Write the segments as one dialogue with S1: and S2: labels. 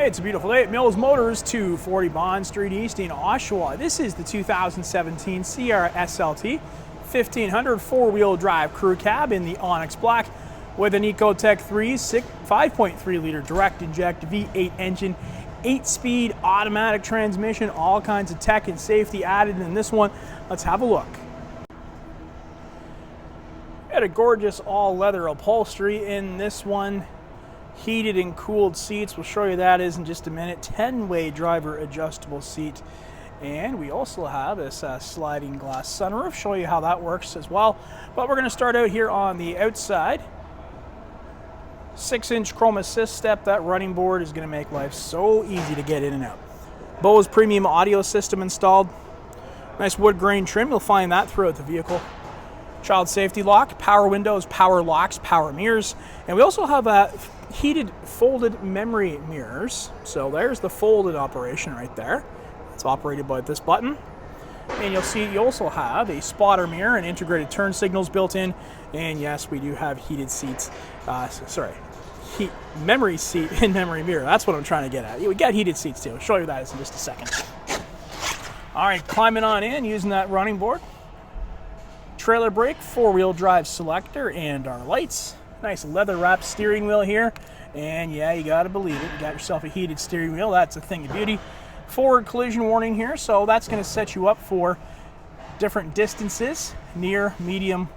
S1: Hey, it's a beautiful day at Mills Motors, 240 Bond Street East in Oshawa. This is the 2017 Sierra SLT 1500 four-wheel drive crew cab in the Onyx Black with an Ecotec 3 5.3 liter direct inject V8 engine, 8-speed automatic transmission, all kinds of tech and safety added in this one. Let's have a look. Got a gorgeous all-leather upholstery in this one. Heated and cooled seats, we'll show you that in just a minute. 10-way driver adjustable seat, and we also have this sliding glass sunroof. Show you how that works as well. But we're going to start out here on the outside. 6-inch chrome assist step. That running board is going to make life so easy to get in and out. Bose premium audio system installed. Nice wood grain trim. You'll find that throughout the vehicle. Child safety lock, power windows, power locks, power mirrors, and we also have heated folded memory mirrors. So there's the folded operation right there. It's operated by this button. And you'll see you also have a spotter mirror and integrated turn signals built in. And yes, we do have heated seats. Memory seat and memory mirror. That's what I'm trying to get at. We got heated seats too. I'll show you that in just a second. All right, climbing on in using that running board. Trailer brake, 4-wheel drive selector, and our lights. Nice leather wrapped steering wheel here. And yeah, you gotta believe it. You got yourself a heated steering wheel. That's a thing of beauty. Forward collision warning here, so that's gonna set you up for different distances, near, medium,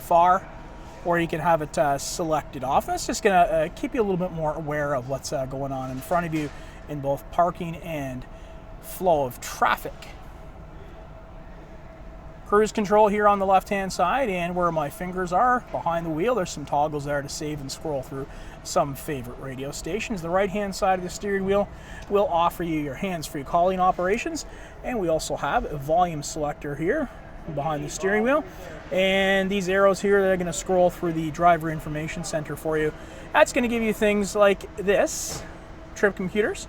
S1: far, or you can have it selected off. That's just gonna keep you a little bit more aware of what's going on in front of you in both parking and flow of traffic. Cruise control here on the left-hand side, and where my fingers are behind the wheel, there's some toggles there to save and scroll through some favorite radio stations. The right-hand side of the steering wheel will offer you your hands-free calling operations, and we also have a volume selector here behind the steering wheel. And these arrows here, they're going to scroll through the driver information center for you. That's going to give you things like this: trip computers,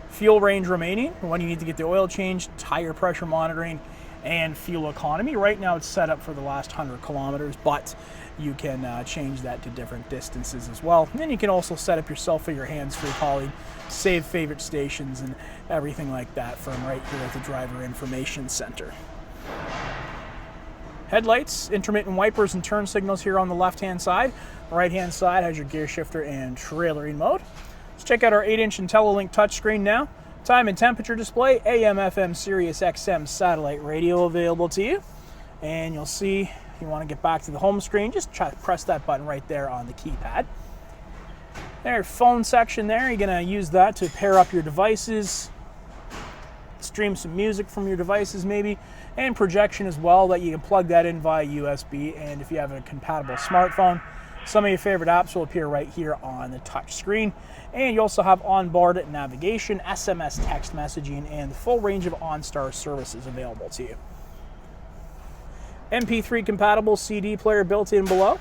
S1: fuel range remaining, when you need to get the oil changed, tire pressure monitoring, and fuel economy. Right now it's set up for the last 100 kilometers, but you can change that to different distances as well. And then you can also set up yourself for your hands-free calling, save favorite stations, and everything like that from right here at the driver information center. Headlights, intermittent wipers, and turn signals here on the left-hand side. The right-hand side has your gear shifter and trailering mode. Let's check out our 8-inch IntelliLink touchscreen now. Time and temperature display, AM, FM, Sirius XM satellite radio available to you. And you'll see, if you want to get back to the home screen, just try to press that button right there on the keypad. There's phone section there. You're going to use that to pair up your devices, stream some music from your devices maybe, and projection as well, that you can plug that in via USB. And if you have a compatible smartphone, some of your favorite apps will appear right here on the touch screen. And you also have onboard navigation, SMS text messaging, and the full range of OnStar services available to you. MP3 compatible CD player built in below.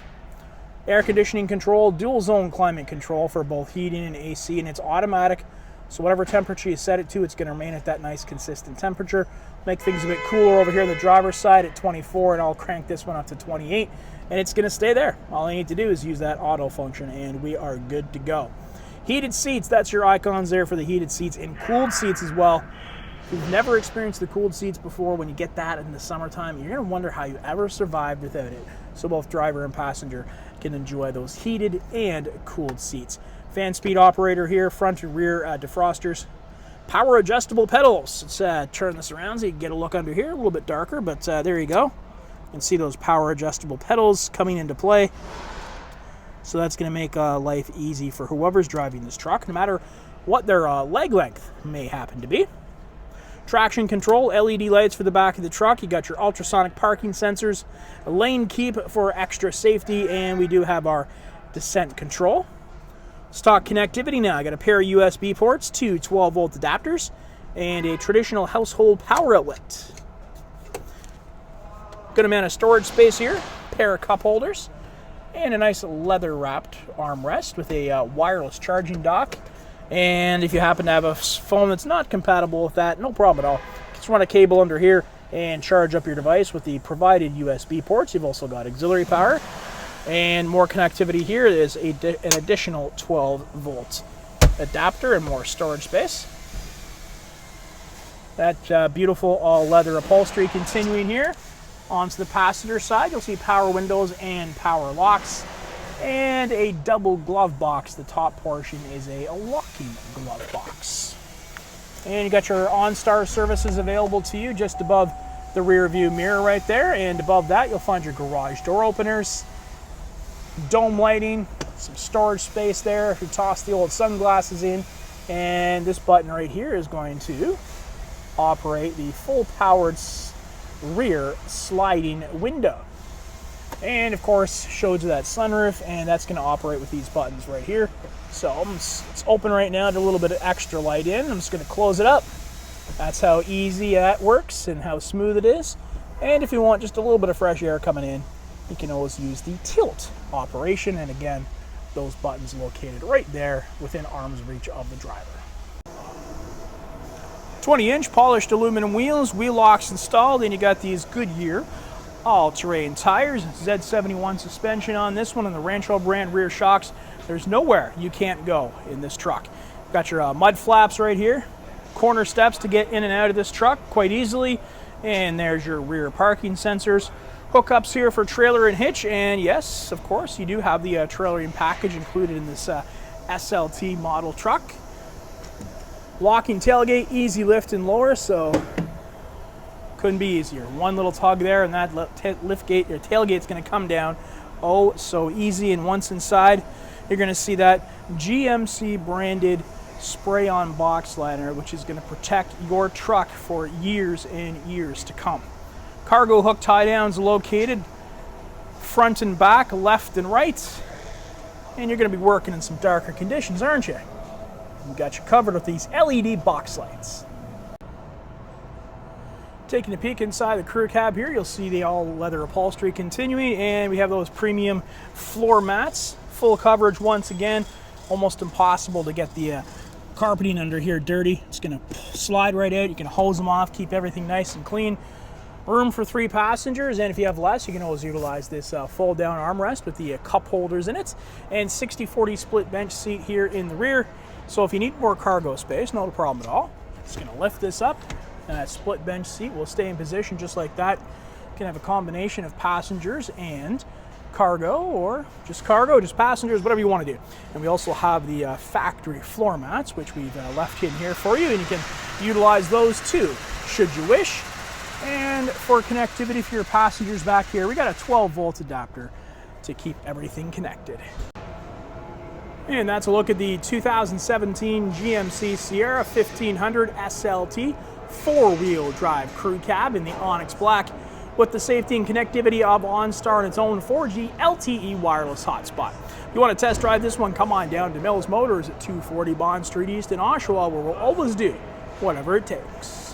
S1: Air conditioning control, dual zone climate control for both heating and AC, and it's automatic. So whatever temperature you set it to, it's going to remain at that nice consistent temperature. Make things a bit cooler over here on the driver's side at 24, and I'll crank this one up to 28, and it's going to stay there. All I need to do is use that auto function, and we are good to go. Heated seats, that's your icons there for the heated seats, and cooled seats as well. If you've never experienced the cooled seats before, when you get that in the summertime, you're going to wonder how you ever survived without it. So both driver and passenger can enjoy those heated and cooled seats. Fan speed operator here, front and rear defrosters. Power adjustable pedals. Let's turn this around so you can get a look under here. A little bit darker, but there you go. You can see those power adjustable pedals coming into play. So that's going to make life easy for whoever's driving this truck, no matter what their leg length may happen to be. Traction control, LED lights for the back of the truck. You got your ultrasonic parking sensors, a lane keep for extra safety, and we do have our descent control. Stock connectivity now. I got a pair of USB ports, 2 12-volt adapters, and a traditional household power outlet. Good amount of storage space here, pair of cup holders, and a nice leather-wrapped armrest with a wireless charging dock. And if you happen to have a phone that's not compatible with that, no problem at all. Just run a cable under here and charge up your device with the provided USB ports. You've also got auxiliary power. And more connectivity here is an additional 12 volts. adapter and more storage space. That beautiful all leather upholstery continuing here. Onto the passenger side, you'll see power windows and power locks, and a double glove box. The top portion is a locking glove box. And you got your OnStar services available to you just above the rear view mirror right there, and above that you'll find your garage door openers, dome lighting, some storage space there if you toss the old sunglasses in, and this button right here is going to operate the full powered rear sliding window. And of course shows you that sunroof, and that's going to operate with these buttons right here. So it's open right now to a little bit of extra light in. I'm just going to close it up. That's how easy that works and how smooth it is. And if you want just a little bit of fresh air coming in, you can always use the tilt operation, and again, those buttons located right there within arm's reach of the driver. 20-inch polished aluminum wheels, wheel locks installed, and you got these Goodyear all-terrain tires, Z71 suspension on this one, and the Rancho brand rear shocks. There's nowhere you can't go in this truck. Got your mud flaps right here, corner steps to get in and out of this truck quite easily, and there's your rear parking sensors. Hookups here for trailer and hitch, and yes, of course, you do have the trailering package included in this SLT model truck. Locking tailgate, easy lift and lower, so couldn't be easier. One little tug there, and that lift gate, your tailgate's going to come down. Oh, so easy. And once inside, you're going to see that GMC branded spray-on box liner, which is going to protect your truck for years and years to come. Cargo hook tie-downs located front and back, left and right, and you're going to be working in some darker conditions, aren't you? We've got you covered with these LED box lights. Taking a peek inside the crew cab here, you'll see the all leather upholstery continuing, and we have those premium floor mats, full coverage once again. Almost impossible to get the carpeting under here dirty. It's going to slide right out. You can hose them off, keep everything nice and clean. Room for 3 passengers, and if you have less, you can always utilize this fold down armrest with the cup holders in it, and 60/40 split bench seat here in the rear. So if you need more cargo space, not a problem at all. Just going to lift this up, and that split bench seat will stay in position just like that. You can have a combination of passengers and cargo, or just cargo, just passengers, whatever you want to do. And we also have the factory floor mats, which we've left in here for you, and you can utilize those too, should you wish. And for connectivity for your passengers back here, we got a 12-volt adapter to keep everything connected. And that's a look at the 2017 GMC Sierra 1500 SLT 4-wheel drive crew cab in the Onyx Black, with the safety and connectivity of OnStar and its own 4G LTE wireless hotspot. If you want to test drive this one, come on down to Mills Motors at 240 Bond Street East in Oshawa, where we'll always do whatever it takes.